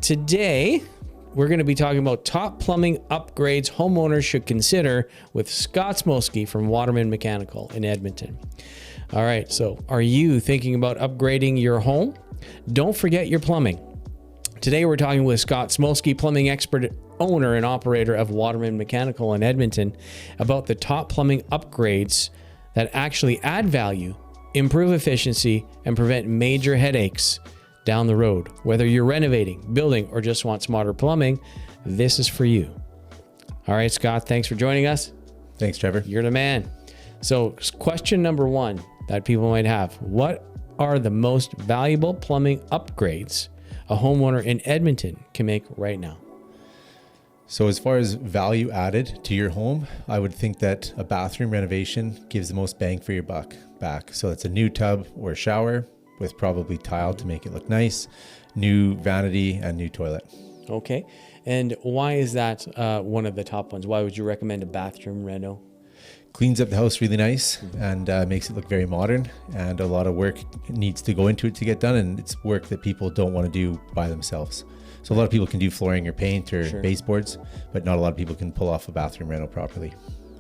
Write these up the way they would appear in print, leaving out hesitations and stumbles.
today we're going to be talking about top plumbing upgrades homeowners should consider with Scott Smolsky from Watermen Mechanical in Edmonton. All right, so are you thinking about upgrading your home? Don't forget your plumbing. Today we're talking with Scott Smolsky, plumbing expert, owner and operator of Watermen Mechanical in Edmonton, about the top plumbing upgrades that actually add value, improve efficiency, and prevent major headaches down the road. Whether you're renovating, building, or just want smarter plumbing, this is for you. All right, Scott, thanks for joining us. Thanks, Trevor. You're the man. So question number one that people might have: what are the most valuable plumbing upgrades a homeowner in Edmonton can make right now? So as far as value added to your home, I would think that a bathroom renovation gives the most bang for your buck back. So it's a new tub or shower with probably tile to make it look nice, new vanity, and new toilet. Okay. And why is that one of the top ones? Why would you recommend a bathroom reno? Cleans up the house really nice and makes it look very modern, and a lot of work needs to go into it to get done, and it's work that people don't want to do by themselves. So a lot of people can do flooring or paint or baseboards, but not a lot of people can pull off a bathroom reno properly.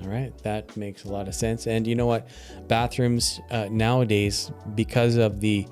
All right, that makes a lot of sense. And you know what? Bathrooms nowadays, because of the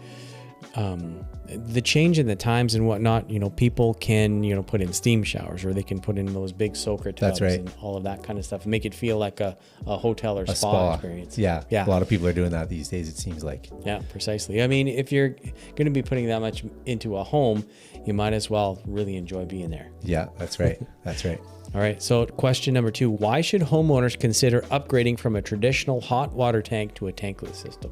change in the times and whatnot, people can, put in steam showers, or they can put in those big soaker tubs. That's right. And all of that kind of stuff, and make it feel like a hotel or spa experience. Yeah. A lot of people are doing that these days, it seems like. Yeah, precisely. I mean, if you're going to be putting that much into a home, you might as well really enjoy being there. Yeah, that's right. That's right. All right, so question number 2, why should homeowners consider upgrading from a traditional hot water tank to a tankless system?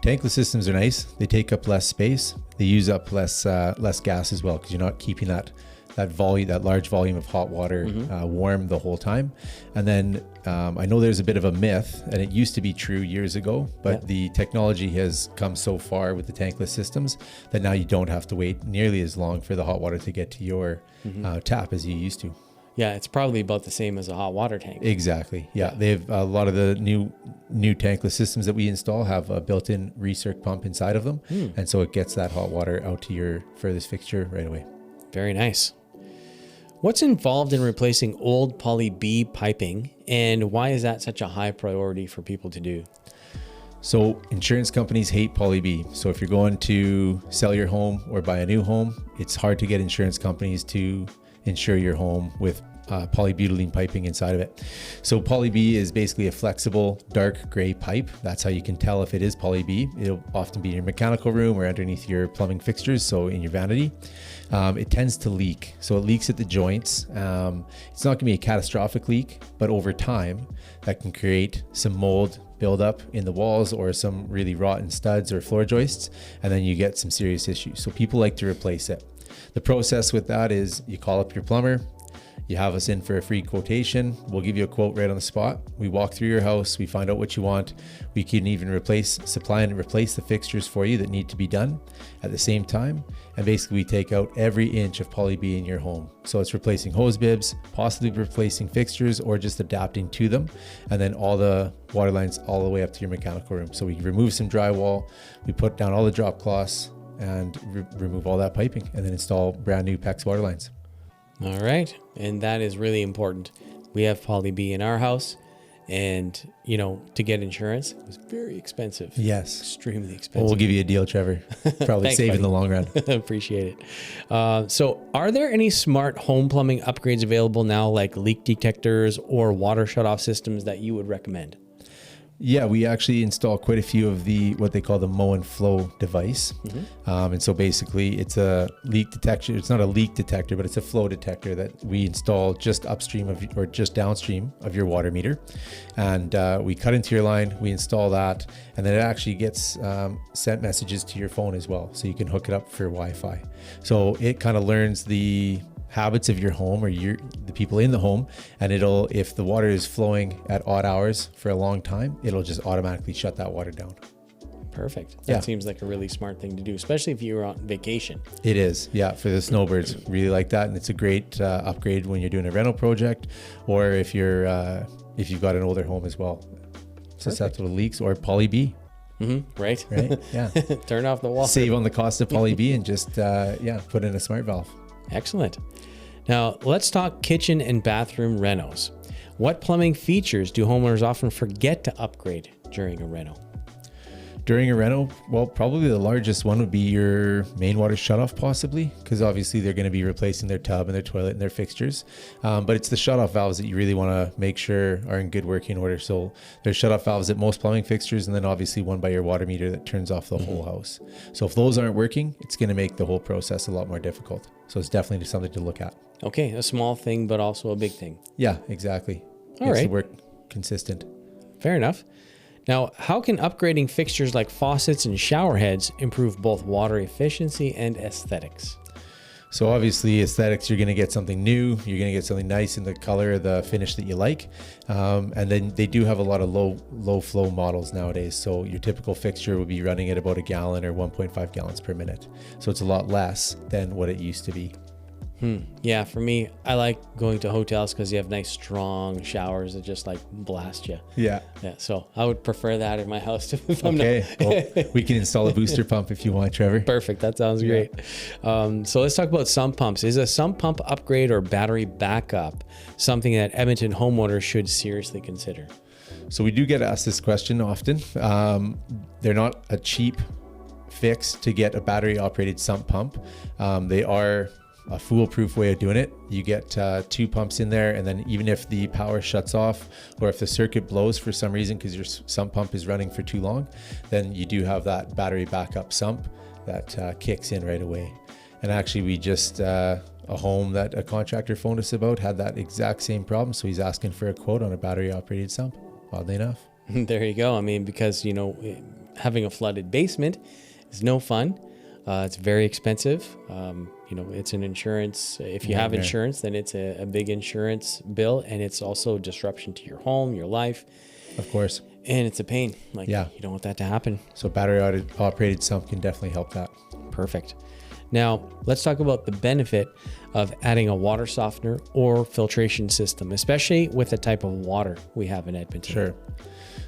Tankless systems are nice. They take up less space. They use up less gas as well, because you're not keeping that large volume of hot water warm the whole time. And then I know there's a bit of a myth, and it used to be true years ago, but the technology has come so far with the tankless systems that now you don't have to wait nearly as long for the hot water to get to your tap as you used to. Yeah, it's probably about the same as a hot water tank. Exactly. Yeah, they have a lot of the new tankless systems that we install have a built-in recirc pump inside of them, and so it gets that hot water out to your furthest fixture right away. Very nice. What's involved in replacing old poly B piping, and why is that such a high priority for people to do? So insurance companies hate poly B. So if you're going to sell your home or buy a new home, it's hard to get insurance companies to insure your home with polybutylene piping inside of it. So poly B is basically a flexible dark gray pipe. That's how you can tell if it is poly B. It'll often be in your mechanical room or underneath your plumbing fixtures, so in your vanity. It tends to leak. So it leaks at the joints. It's not going to be a catastrophic leak, but over time that can create some mold buildup in the walls or some really rotten studs or floor joists, and then you get some serious issues. So people like to replace it. The process with that is you call up your plumber, you have us in for a free quotation. We'll give you a quote right on the spot. We walk through your house, we find out what you want. We can even supply and replace the fixtures for you that need to be done at the same time. And basically we take out every inch of poly B in your home. So it's replacing hose bibs, possibly replacing fixtures, or just adapting to them. And then all the water lines all the way up to your mechanical room. So we remove some drywall, we put down all the drop cloths, and remove all that piping, and then install brand new PEX water lines. All right, and that is really important. We have poly B in our house, and to get insurance, it was very expensive. Yes, extremely expensive. Well, we'll give you a deal, Trevor. Probably Thanks, save buddy. in the long run. Appreciate it. So are there any smart home plumbing upgrades available now, like leak detectors or water shutoff systems, that you would recommend? Yeah, we actually install quite a few of what they call the Mow and Flow device. And so basically it's a leak detector. It's not a leak detector, but it's a flow detector that we install just upstream or just downstream of your water meter. And we cut into your line, we install that, and then it actually gets sent messages to your phone as well. So you can hook it up for Wi-Fi. So it kind of learns the habits of your home or the people in the home, and if the water is flowing at odd hours for a long time, it'll just automatically shut that water down. Perfect. That seems like a really smart thing to do, especially if you're on vacation. It is, yeah, for the snowbirds, really like that, and it's a great upgrade when you're doing a rental project, or if you've got an older home as well. Susceptible to leaks or poly B. Right. Yeah. Turn off the water. Save on the cost of poly B and just put in a smart valve. Excellent. Now, let's talk kitchen and bathroom renos. What plumbing features do homeowners often forget to upgrade during a reno? During a reno, well, probably the largest one would be your main water shutoff, possibly, because obviously they're going to be replacing their tub and their toilet and their fixtures. But it's the shutoff valves that you really want to make sure are in good working order. So there's shutoff valves at most plumbing fixtures, and then obviously one by your water meter that turns off the whole house. So if those aren't working, it's going to make the whole process a lot more difficult. So it's definitely something to look at. Okay, a small thing, but also a big thing. Yeah, exactly. All Makes right. the work consistent. Fair enough. Now, how can upgrading fixtures like faucets and shower heads improve both water efficiency and aesthetics? So obviously aesthetics, you're going to get something new. You're going to get something nice in the color, the finish that you like. And then they do have a lot of low flow models nowadays. So your typical fixture would be running at about a gallon or 1.5 gallons per minute. So it's a lot less than what it used to be. Yeah, for me, I like going to hotels because you have nice, strong showers that just like blast you. Yeah. Yeah, so I would prefer that in my house if I'm Okay. Well, we can install a booster pump if you want, Trevor. Perfect. That sounds great. So let's talk about sump pumps. Is a sump pump upgrade or battery backup something that Edmonton homeowners should seriously consider? So we do get asked this question often. They're not a cheap fix to get a battery operated sump pump. They are a foolproof way of doing it. You get 2 pumps in there, and then even if the power shuts off or if the circuit blows for some reason because your sump pump is running for too long, then you do have that battery backup sump that kicks in right away. And actually we just a home that a contractor phoned us about had that exact same problem, so he's asking for a quote on a battery operated sump, oddly enough. There you go. I mean, because having a flooded basement is no fun. It's very expensive. It's an insurance. If you have insurance, then it's a big insurance bill, and it's also a disruption to your home, your life. Of course. And it's a pain. You don't want that to happen. So battery operated sump can definitely help that. Perfect. Now, let's talk about the benefit of adding a water softener or filtration system, especially with the type of water we have in Edmonton. Sure.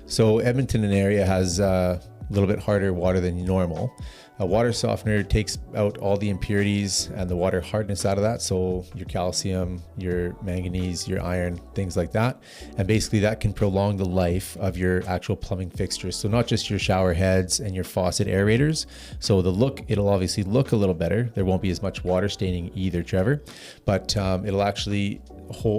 So Edmonton, an area, has a little bit harder water than normal. A water softener takes out all the impurities and the water hardness out of that. So your calcium, your manganese, your iron, things like that. And basically that can prolong the life of your actual plumbing fixtures. So not just your shower heads and your faucet aerators. So it'll obviously look a little better. There won't be as much water staining either, Trevor, but it'll actually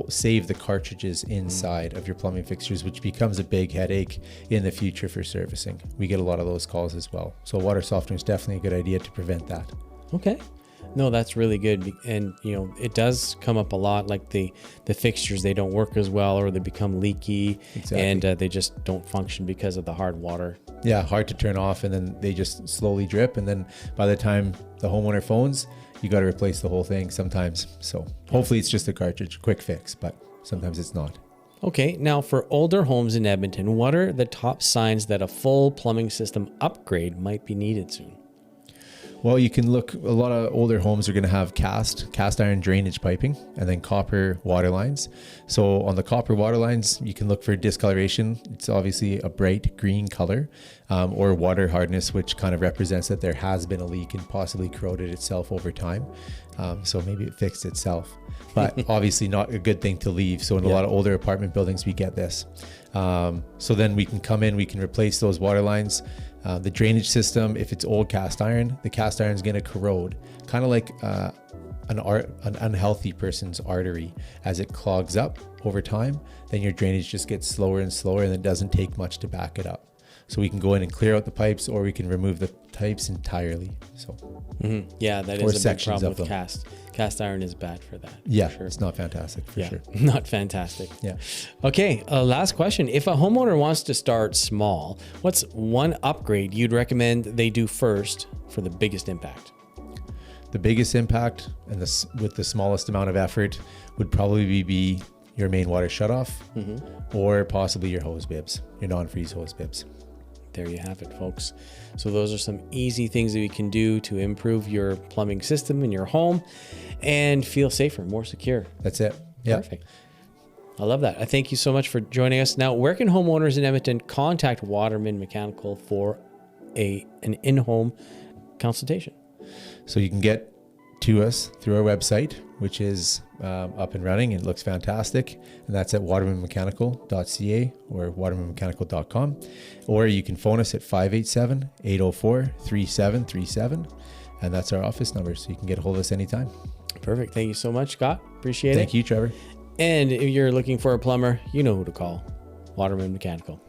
save the cartridges inside of your plumbing fixtures, which becomes a big headache in the future for servicing. We get a lot of those calls as well. So water softener is definitely a good idea to prevent that. Okay. No, that's really good. And, it does come up a lot, like the fixtures, they don't work as well, or they become leaky. Exactly. And they just don't function because of the hard water. Yeah, hard to turn off, and then they just slowly drip. And then by the time the homeowner phones, you got to replace the whole thing sometimes. So hopefully it's just a cartridge, quick fix, but sometimes it's not. Okay, now for older homes in Edmonton, what are the top signs that a full plumbing system upgrade might be needed soon? Well, you can look, a lot of older homes are going to have cast iron drainage piping and then copper water lines. So on the copper water lines, you can look for discoloration. It's obviously a bright green color, or water hardness, which kind of represents that there has been a leak and possibly corroded itself over time. So maybe it fixed itself, but obviously not a good thing to leave. So in a lot of older apartment buildings, we get this. So then we can come in, we can replace those water lines. The drainage system, if it's old cast iron, the cast iron is going to corrode, kind of like an unhealthy person's artery. As it clogs up over time, then your drainage just gets slower and slower, and it doesn't take much to back it up. So we can go in and clear out the pipes, or we can remove the pipes entirely. So yeah, that is a big problem with cast. Cast iron is bad for that. Yeah, for sure. It's not fantastic for sure. Not fantastic. Yeah. Okay, last question. If a homeowner wants to start small, what's one upgrade you'd recommend they do first for the biggest impact? The biggest impact, and with the smallest amount of effort, would probably be your main water shutoff, or possibly your hose bibs, your non-freeze hose bibs. There you have it, folks. So those are some easy things that we can do to improve your plumbing system in your home and feel safer, more secure. That's it. Yeah. Perfect. I love that. I thank you so much for joining us. Now, where can homeowners in Edmonton contact Watermen Mechanical for an in-home consultation? So you can get to us through our website, which is up and running. It looks fantastic. And that's at watermenmechanical.ca or watermenmechanical.com. Or you can phone us at 587-804-3737. And that's our office number. So you can get a hold of us anytime. Perfect. Thank you so much, Scott. Appreciate it. Thank you, Trevor. And if you're looking for a plumber, you know who to call. Watermen Mechanical.